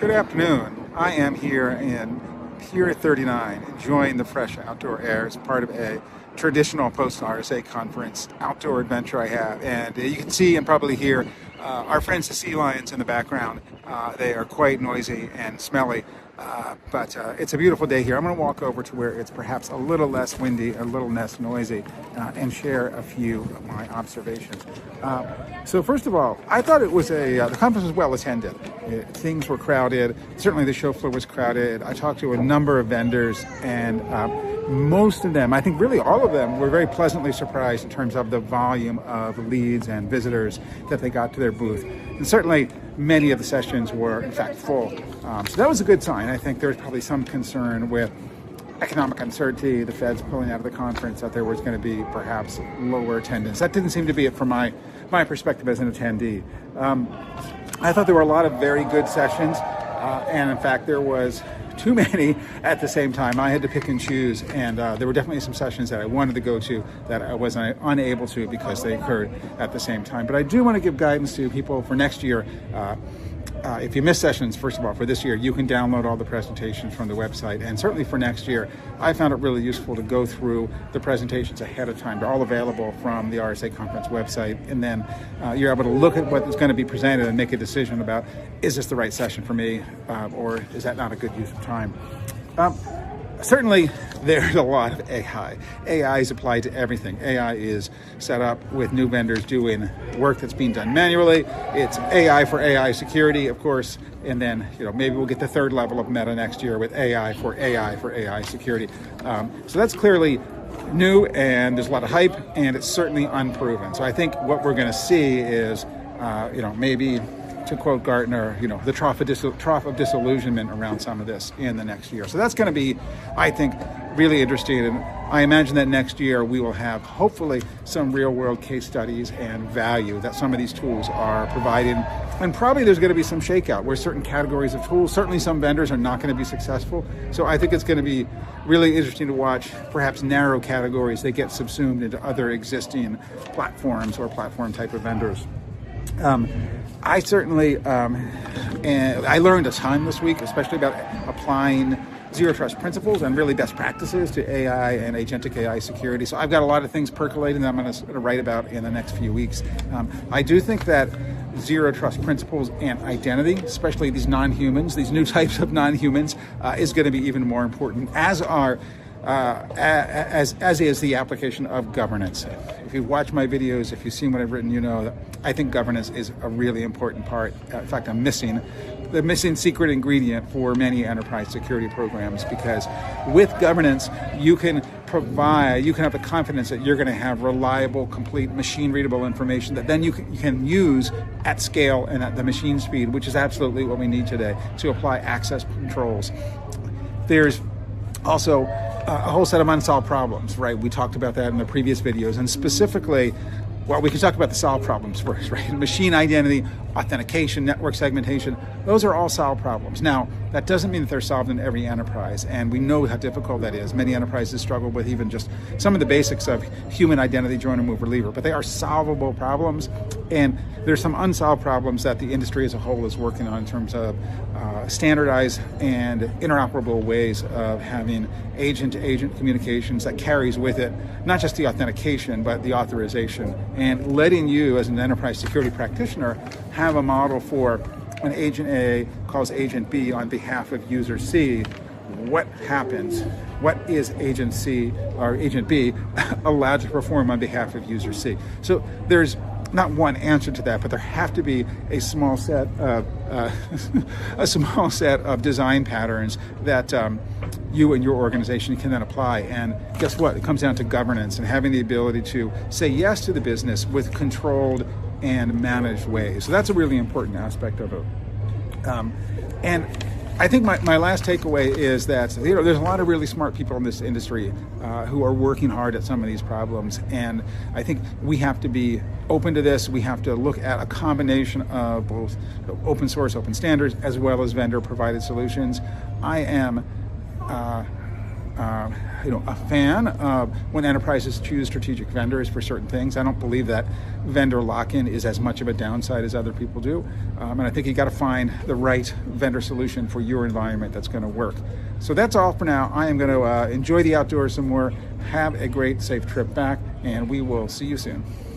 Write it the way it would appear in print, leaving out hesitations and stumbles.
Good afternoon. I am here in Pier 39, enjoying the fresh outdoor air as part of a traditional post-RSA Conference outdoor adventure I have. And you can see and probably hear our friends the sea lions in the background. They are quite noisy and smelly, but it's a beautiful day here. I'm going to walk over to where it's perhaps a little less windy, a little less noisy, and share a few of my observations. So first of all, I thought it was the conference was well attended. Things were crowded. Certainly the show floor was crowded. I talked to a number of vendors, and most of them, I think really all of them, were very pleasantly surprised in terms of the volume of leads and visitors that they got to their booth. And certainly many of the sessions were in fact full. So that was a good sign. I think there was probably some concern with economic uncertainty, the Fed's pulling out of the conference, that there was going to be perhaps lower attendance. That didn't seem to be it from my perspective as an attendee. I thought there were a lot of very good sessions, and in fact there was too many at the same time. I had to pick and choose, and there were definitely some sessions that I wanted to go to that I was unable to because they occurred at the same time. But I do want to give guidance to people for next year. If you miss sessions, first of all, for this year, you can download all the presentations from the website. And certainly for next year, I found it really useful to go through the presentations ahead of time. They're all available from the RSA Conference website. And then you're able to look at what is going to be presented and make a decision about, is this the right session for me, or is that not a good use of time? Certainly, there's a lot of AI. AI is applied to everything. AI is set up with new vendors doing work that's being done manually. It's AI for AI security, of course, and then maybe we'll get the third level of meta next year with AI for AI security. So that's clearly new, and there's a lot of hype, and it's certainly unproven. So I think what we're going to see is, maybe, to quote Gartner, the trough of disillusionment around some of this in the next year. So that's going to be, I think, really interesting. And I imagine that next year we will have, hopefully, some real-world case studies and value that some of these tools are providing. And probably there's going to be some shakeout where certain categories of tools, certainly some vendors are not going to be successful. So I think it's going to be really interesting to watch perhaps narrow categories that get subsumed into other existing platforms or platform type of vendors. I certainly, and I learned a ton this week, especially about applying zero trust principles and really best practices to AI and agentic AI security. So I've got a lot of things percolating that I'm going to write about in the next few weeks. I do think that zero trust principles and identity, especially these non-humans, these new types of non-humans, is going to be even more important, as is the application of governance. If you watch my videos, if you've seen what I've written, you know that I think governance is a really important part. In fact, the missing secret ingredient for many enterprise security programs, because with governance, you can have the confidence that you're going to have reliable, complete, machine-readable information that then you can use at scale and at the machine speed, which is absolutely what we need today to apply access controls. There's also a whole set of unsolved problems, right? We talked about that in the previous videos, and specifically, well, we can talk about the solved problems first, right? Machine identity, authentication, network segmentation, those are all solved problems. Now, that doesn't mean that they're solved in every enterprise, and we know how difficult that is. Many enterprises struggle with even just some of the basics of human identity, joiner, mover, leaver, but they are solvable problems, and there's some unsolved problems that the industry as a whole is working on in terms of standardized and interoperable ways of having agent-to-agent communications that carries with it not just the authentication, but the authorization, and letting you, as an enterprise security practitioner, have a model for when agent A calls agent B on behalf of user C. What happens? What is agent C or agent B allowed to perform on behalf of user C? So there's not one answer to that, but there have to be a small set of design patterns that you and your organization can then apply. And guess what? It comes down to governance and having the ability to say yes to the business with controlled and managed ways. So that's a really important aspect of it. And I think my last takeaway is that there's a lot of really smart people in this industry who are working hard at some of these problems, and I think we have to be open to this. We have to look at a combination of both open source, open standards, as well as vendor provided solutions. I am a fan of when enterprises choose strategic vendors for certain things. I don't believe that vendor lock-in is as much of a downside as other people do. And I think you got to find the right vendor solution for your environment that's going to work. So that's all for now. I am going to enjoy the outdoors some more. Have a great, safe trip back, and we will see you soon.